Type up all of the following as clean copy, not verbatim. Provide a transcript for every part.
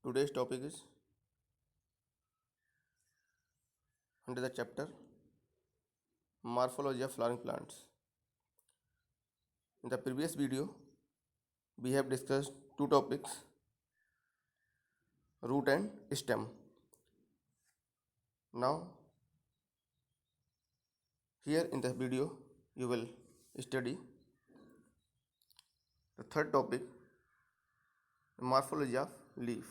Today's topic is under the chapter Morphology of flowering plants. In the previous video, we have discussed two topics, root and stem. Now, here in the video, you will study the third topic, the morphology of leaf.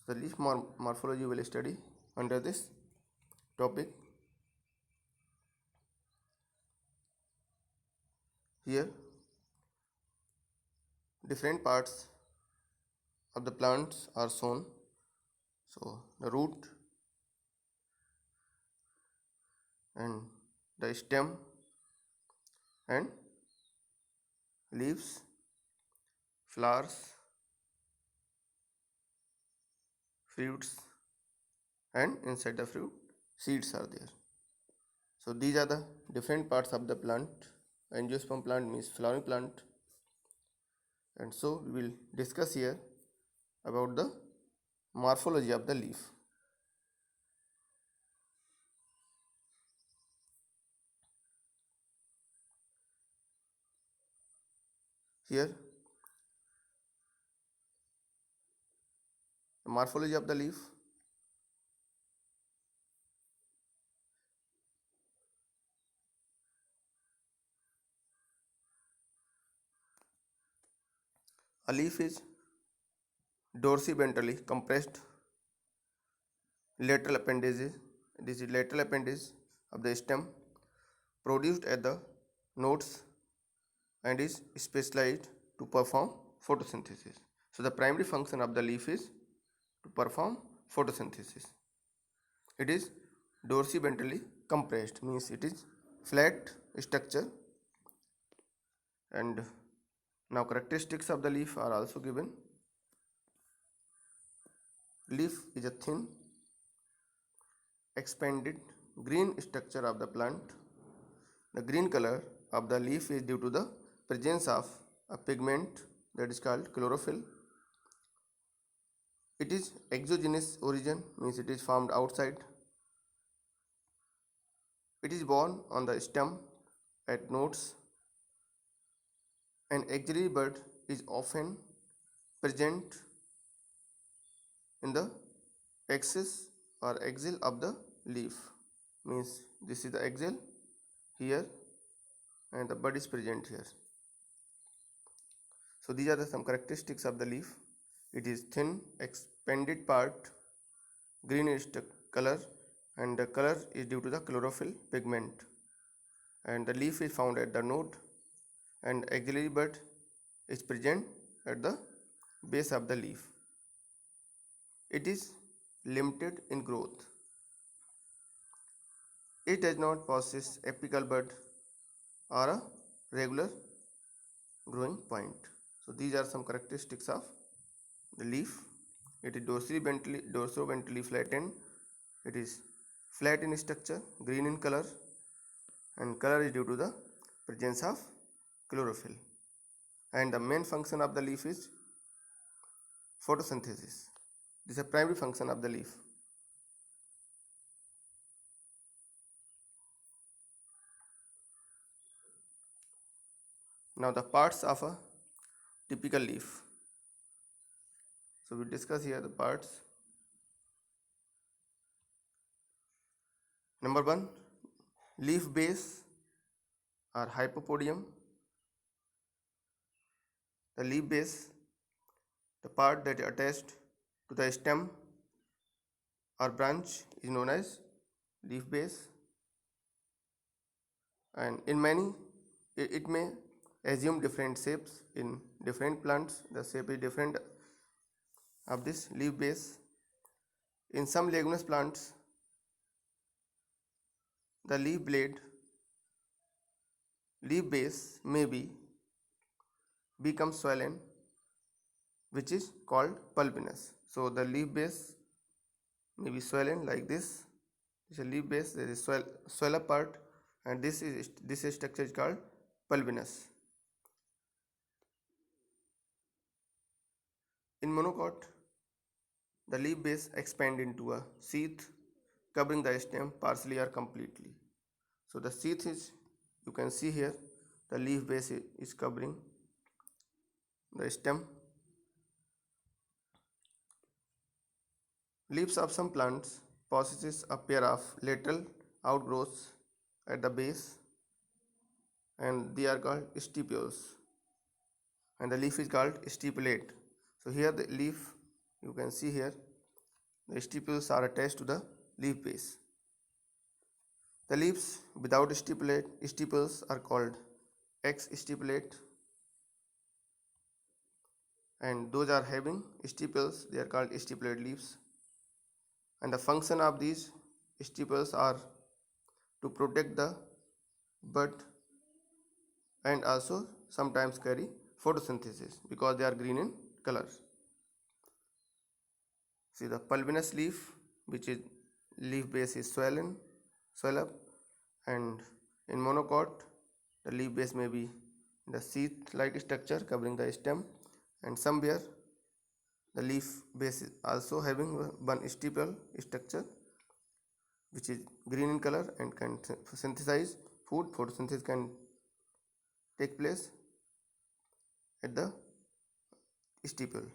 The leaf morphology will study under this topic. Here, different parts of the plants are shown. So, the root and the stem and leaves, flowers, fruits, and inside the fruit seeds are there. So these are the different parts of the plant. Angiosperm plant means flowering plant, and so we will discuss here about the morphology of the leaf. Here the morphology of the leaf. A leaf is dorsiventrally compressed lateral appendages. This is lateral appendage of the stem, produced at the nodes and is specialized to perform photosynthesis. So the primary function of the leaf is to perform photosynthesis. It is dorsiventrally compressed, means it is flat structure. And now characteristics of the leaf are also given. Leaf is a thin expanded green structure of the plant. The green color of the leaf is due to the presence of a pigment that is called chlorophyll. It is exogenous origin, means it is formed outside. It is borne on the stem at nodes. An axillary bud is often present in the axis or axil of the leaf, means this is the axil here and the bud is present here. So these are some characteristics of the leaf. It is thin expanded part, greenish color, and the color is due to the chlorophyll pigment, and the leaf is found at the node and axillary bud is present at the base of the leaf. It is limited in growth. It does not possess apical bud or a regular growing point. So these are some characteristics of the leaf. It is dorsoventrally flattened. It is flat in structure, green in color, and color is due to the presence of chlorophyll. And the main function of the leaf is photosynthesis. This is a primary function of the leaf. Now the parts of a typical leaf. So we discuss here the parts. Number 1, leaf base or hypopodium. The leaf base, the part that is attached to the stem or branch, is known as leaf base. And in many, it may assume different shapes. In different plants, the shape is different of this leaf base. In some leguminous plants, the leaf base may become swollen, which is called pulpinous. So the leaf base may be swollen like this. This is a leaf base. There is swell up part, and this structure is called pulpinous. In monocot, the leaf base expand into a sheath covering the stem partially or completely. So the sheath is, you can see here, the leaf base is covering the stem. Leaves of some plants possesses a pair of lateral outgrowths at the base, and they are called stipules, and the leaf is called stipulate. So here the leaf, you can see here, the stipules are attached to the leaf base. The leaves without stipules are called ex-stipulate, and those are having stipules, they are called stipulate leaves. And the function of these stipules are to protect the bud and also sometimes carry photosynthesis because they are green in color. See the pulvinous leaf, which is leaf base is swell up, and in monocot the leaf base may be the sheath like structure covering the stem, and somewhere the leaf base is also having one stipule structure which is green in color and can synthesize food. Photosynthesis can take place at the stipule.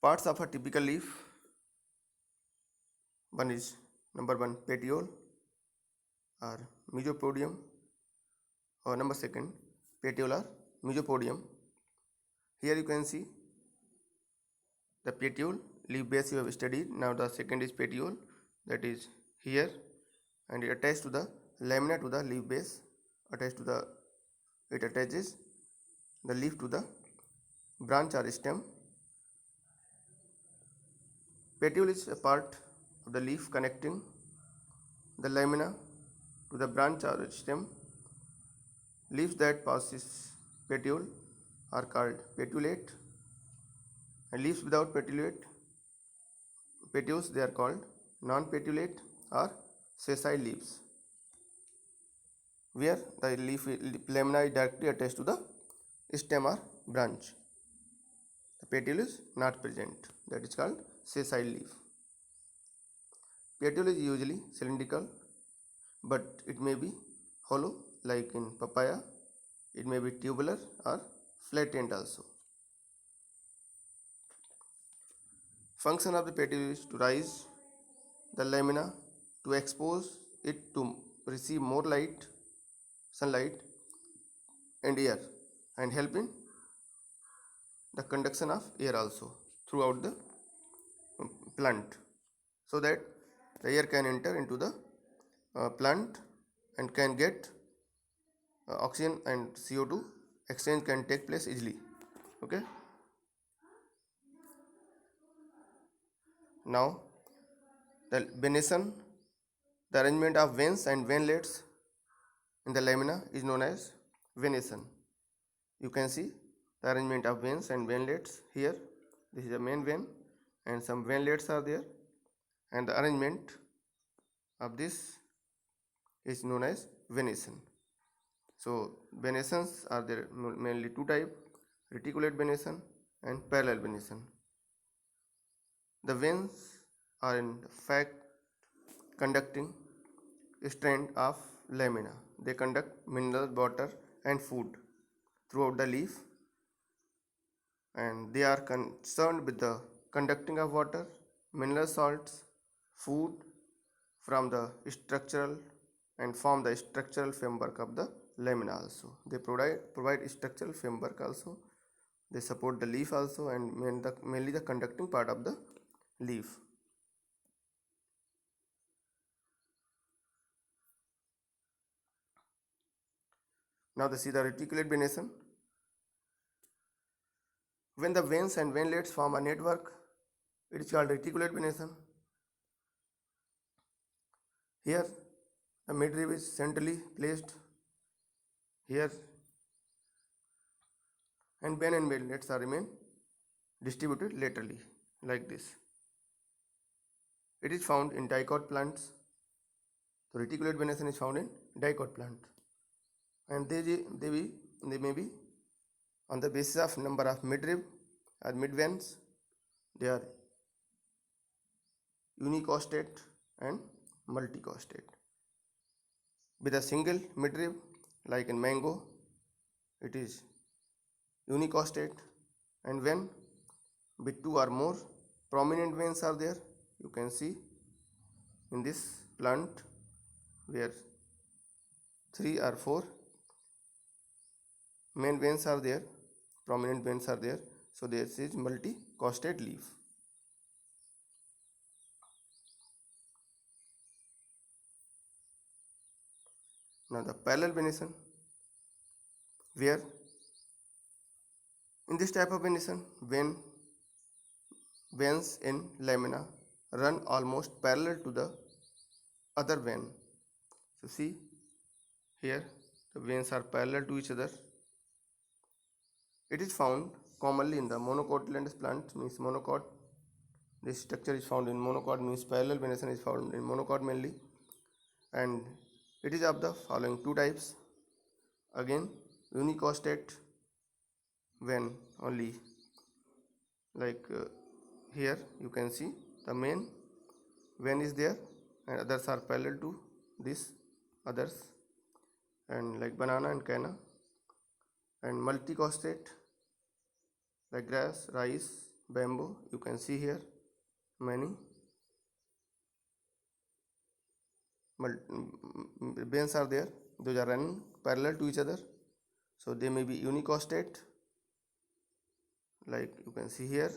Parts of a typical leaf: one is number one petiole or mesopodium, or number second petiole or mesopodium. Here you can see the petiole leaf base you have studied. Now the second is petiole, that is here, and it attached to the lamina to the leaf base, it attaches the leaf to the branch or stem. Petiole is a part of the leaf connecting the lamina to the branch or stem. Leaves that possess petiole are called petiolate, and leaves without petioles they are called non-petiolate or sessile leaves, where the leaf lamina is directly attached to the stem or branch. The petiole is not present, that is called sessile leaf. Petiole is usually cylindrical, but it may be hollow like in papaya. It may be tubular or flattened also. Function of the petiole is to raise the lamina, to expose it to receive more sunlight and air, and help in the conduction of air also throughout the plant, so that the air can enter into the plant and can get oxygen and CO2 exchange can take place easily. Okay. Now the venation, the arrangement of veins and venlets in the lamina is known as venation. You can see the arrangement of veins and venlets here. This is a main vein and some venlets are there, and the arrangement of this is known as venation. So venations are there mainly two types: reticulate venation and parallel venation. The veins are in fact conducting strand of lamina. They conduct mineral, water and food throughout the leaf, and they are concerned with the conducting of water, mineral salts, food from the structural and form the structural framework of the lamina also. They provide structural framework also. They support the leaf also, and mainly the conducting part of the leaf. Now see the reticulate venation. When the veins and venlets form a network, it is called reticulate venation. Here the midrib is centrally placed here, and vein and venlets are remain distributed laterally like this. It is found in dicot plants. So reticulate venation is found in dicot plant. and they may be on the basis of number of midrib or midveins. They are unicostate and multicostate. With a single midrib, like in mango, it is unicostate, and when with two or more prominent veins are there, you can see in this plant where 3 or 4 main veins are there, prominent veins are there, so this is multicostate leaf. Now the parallel venation, where in this type of venation, when veins in lamina run almost parallel to the other vein. So see here, the veins are parallel to each other. It is found commonly in the monocotyledonous plant, means monocot. This structure is found in monocot, means parallel venation is found in monocot mainly, and it is of the following two types. Again, unicostate vein only, like here you can see the main vein is there and others are parallel to this others, and like banana and canna. And multicostate like grass, rice, bamboo, you can see here many veins are there. Those are running parallel to each other, so they may be unicostate, like you can see here,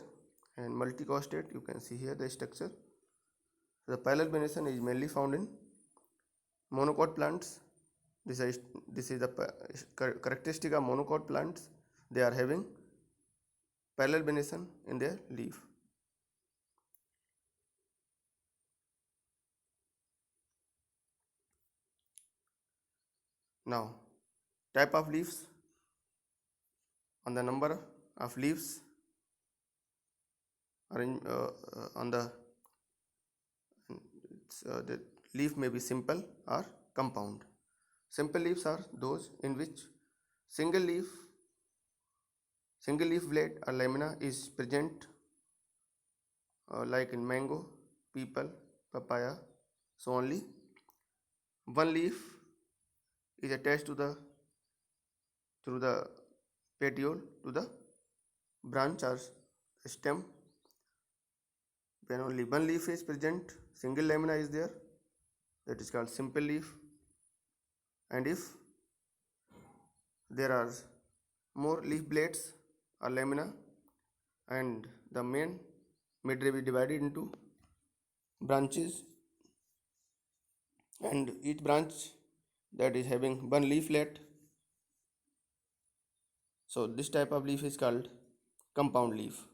and multicostate, you can see here the structure. The parallel venation is mainly found in monocot plants. This is the characteristic of monocot plants. They are having parallel venation in their leaf. Now, type of leaves. On the number of leaves on the leaf may be simple or compound. Simple leaves are those in which single leaf blade or lamina is present, like in mango, peepal, papaya. So only one leaf is attached to through the petiole to the branch or stem. When only one leaf is present, single lamina is there, that is called simple leaf. And if there are more leaf blades or lamina and the main midrib is divided into branches, and each branch that is having one leaflet, so this type of leaf is called compound leaf.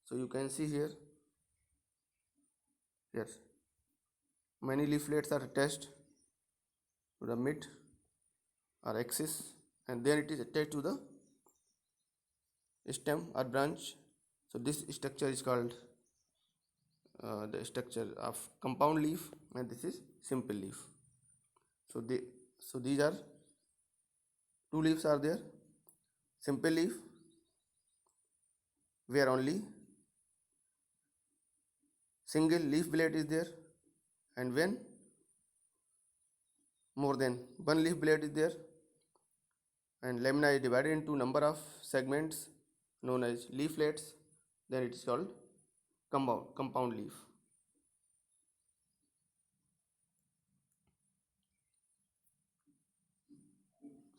So you can see here, yes, many leaflets are attached to the mid or axis, and then it is attached to the stem or branch. So this structure is called the structure of compound leaf, and this is simple leaf. So these are two leaves are there. Simple leaf, where only single leaf blade is there, and when more than one leaf blade is there and lamina is divided into number of segments known as leaflets, then it is called compound leaf.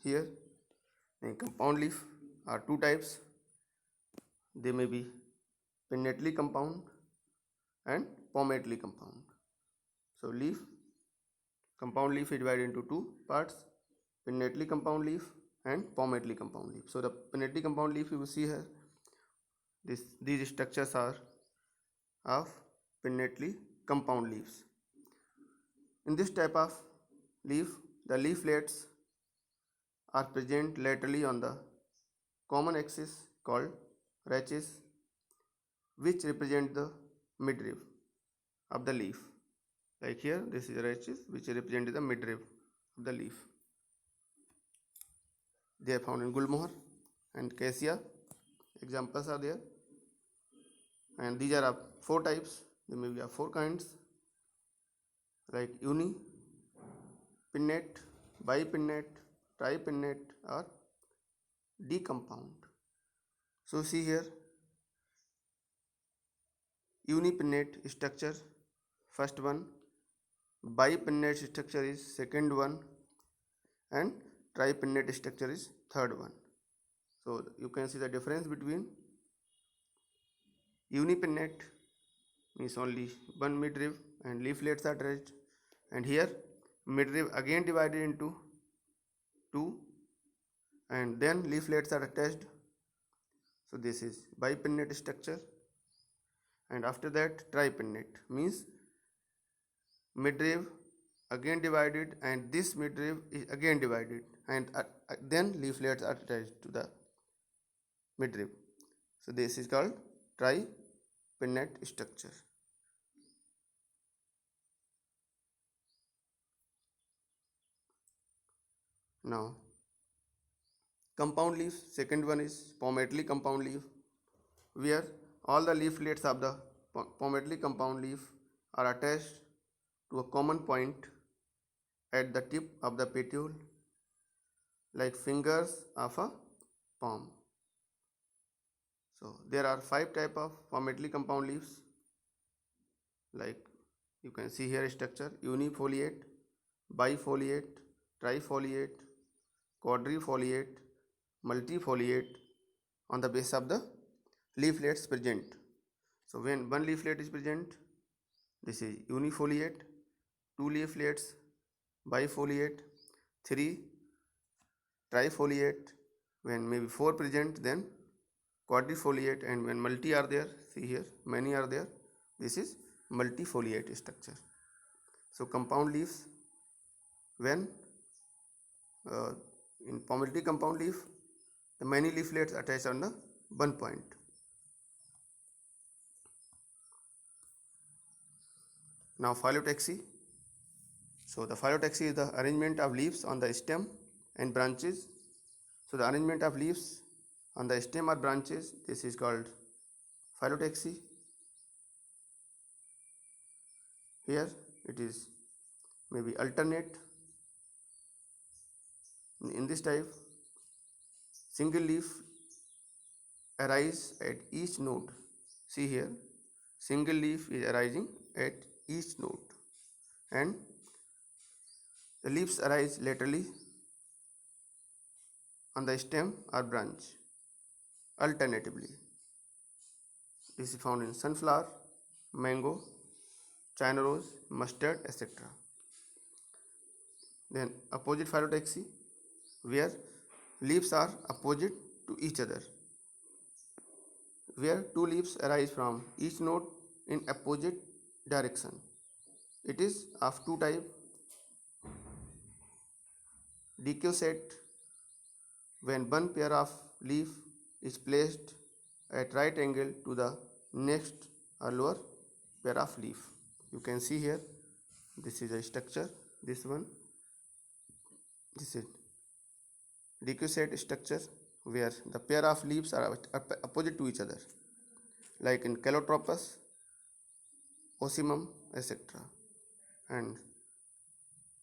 Here in compound leaf are two types. They may be pinnately compound and palmately compound. So compound leaf is divided into two parts: pinnately compound leaf and palmately compound leaf. So the pinnately compound leaf, you will see here, these structures are of pinnately compound leaves. In this type of leaf, the leaflets are present laterally on the common axis called rachis, which represent the midrib of the leaf. Like here, this is rachis which represents the midrib of the leaf. They are found in Gulmohar and Cassia. Examples are there. And these are of 4 types. There may be of 4 kinds, like uni, pinnate, bipinnate, tripinnate, or decompound. So see here, unipinnate structure, first one, bipinnate structure is second one, and tripinnate structure is third one. So you can see the difference between unipinnate means only one midrib and leaflets are attached, and here midrib again divided into two and then leaflets are attached. So this is bipinnate structure. And after that tripinnate means midrib again divided and this midrib is again divided, and then leaflets are attached to the midrib. So this is called tripinnate structure. Now compound leaf, second one is palmately compound leaf, where all the leaflets of the palmately compound leaf are attached to a common point at the tip of the petiole, like fingers of a palm. So there are 5 type of palmately compound leaves, like you can see here structure: unifoliate, bifoliate, trifoliate, quadrifoliate, multifoliate on the basis of the leaflets present. So when one leaflet is present, this is unifoliate, 2 leaflets bifoliate, 3 trifoliate, when maybe 4 present then quadrifoliate, and when multi are there, see here many are there, this is multifoliate structure. So compound leaves, when uh, in palmately compound leaf, the many leaflets attached on the one point. Now phyllotaxy. So the phyllotaxy is the arrangement of leaves on the stem and branches. So the arrangement of leaves on the stem or branches, this is called phyllotaxy. Here it is maybe alternate. In this type, single leaf arise at each node. See here, single leaf is arising at each node, and the leaves arise laterally on the stem or branch alternatively. This is found in sunflower, mango, China rose, mustard, etc. Then opposite phyllotaxy, where leaves are opposite to each other, where 2 leaves arise from each node in opposite direction. It is of 2 type: decussate, when one pair of leaf is placed at right angle to the next or lower pair of leaf. You can see here, this is a structure, this one, this is decussate structure, where the pair of leaves are opposite to each other, like in Calotropis, Ocimum, etc. And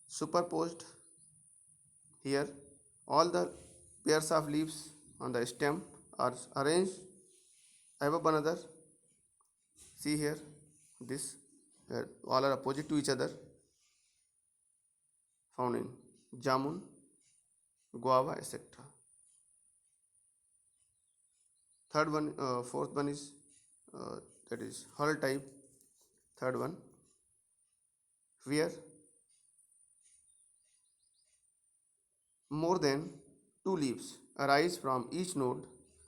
superposed, here all the pairs of leaves on the stem are arranged above one another. See here, this all are opposite to each other, found in jamun, guava, etc. Third one, fourth one is that is hull type. Third one, where more than 2 leaves arise from each node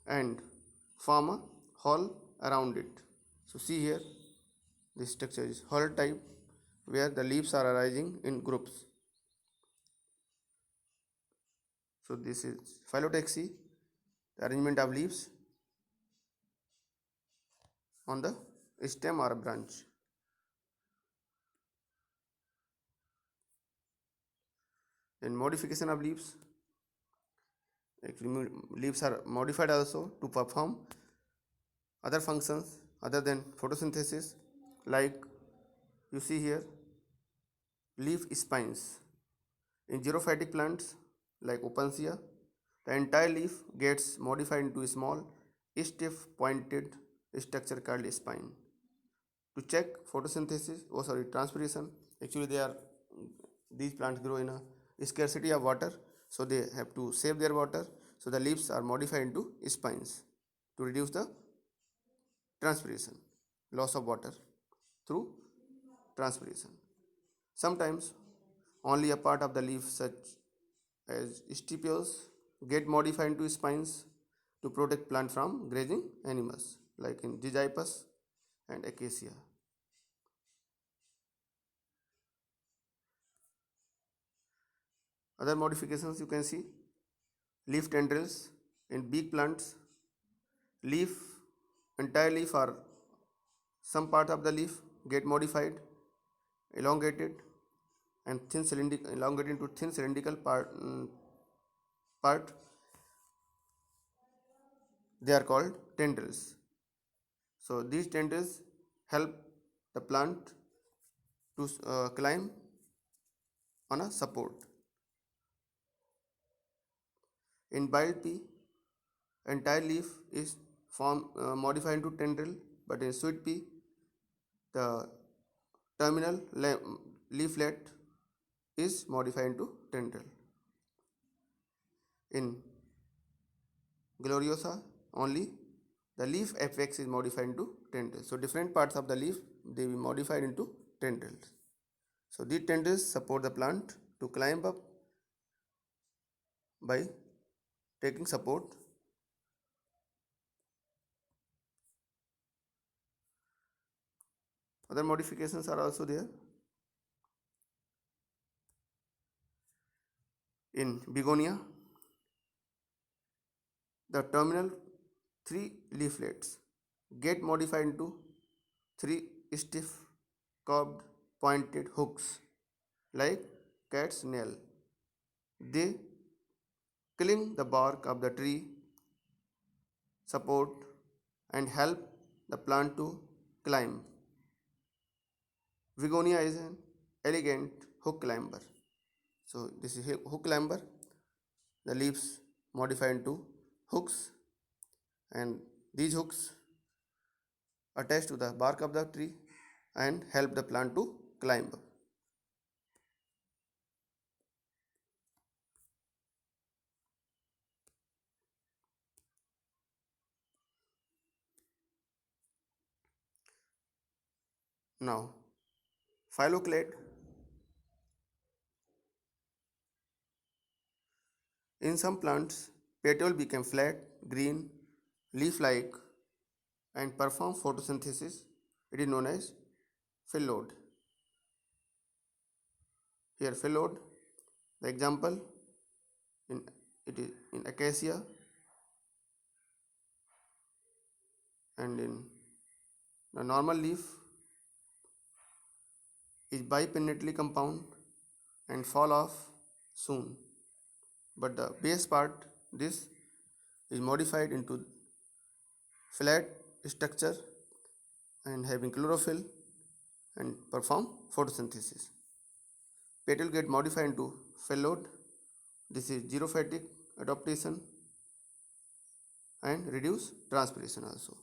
and form a hull around it. So see here, this structure is hull type, where the leaves are arising in groups. So this is phyllotaxy, the arrangement of leaves on the stem or branch. Then modification of leaves. Actually, leaves are modified also to perform other functions other than photosynthesis, like you see here leaf spines. In xerophytic plants like Opuntia, the entire leaf gets modified into a small, stiff, pointed structure called spine. To check photosynthesis, transpiration, actually these plants grow in a scarcity of water, so they have to save their water. So the leaves are modified into spines to reduce the transpiration, loss of water through transpiration. Sometimes only a part of the leaf, such as stipules, get modified into spines to protect plant from grazing animals, like in Gizipus and Acacia. Other modifications you can see leaf tendrils in big plants. Leaf, entire leaf or some part of the leaf get modified, elongated and elongated into thin cylindrical part. They are called tendrils. So these tendrils help the plant to climb on a support. In wild pea, entire leaf is modified into tendril, but in sweet pea, the terminal leaflet is modified into tendril. In gloriosa, only the leaf apex is modified into tendril. So different parts of the leaf, they will be modified into tendrils. So these tendrils support the plant to climb up by taking support. Other modifications are also there. In begonia, the terminal three leaflets get modified into three stiff, curved, pointed hooks like cat's nail. They cling the bark of the tree, support, and help the plant to climb. Begonia is an elegant hook climber. So this is a hook climber. The leaves modified into hooks, and these hooks attach to the bark of the tree and help the plant to climb up. Now, phylloclade. In some plants, petiole become flat, green, leaf-like, and perform photosynthesis. It is known as phyllodes. Here, phyllodes. The example in it is in acacia and in the normal leaf is bipinnately compound and fall off soon. But the base part, this is modified into flat structure and having chlorophyll and perform photosynthesis. Petiole get modified into phyllodes. This is xerophytic adaptation and reduce transpiration also.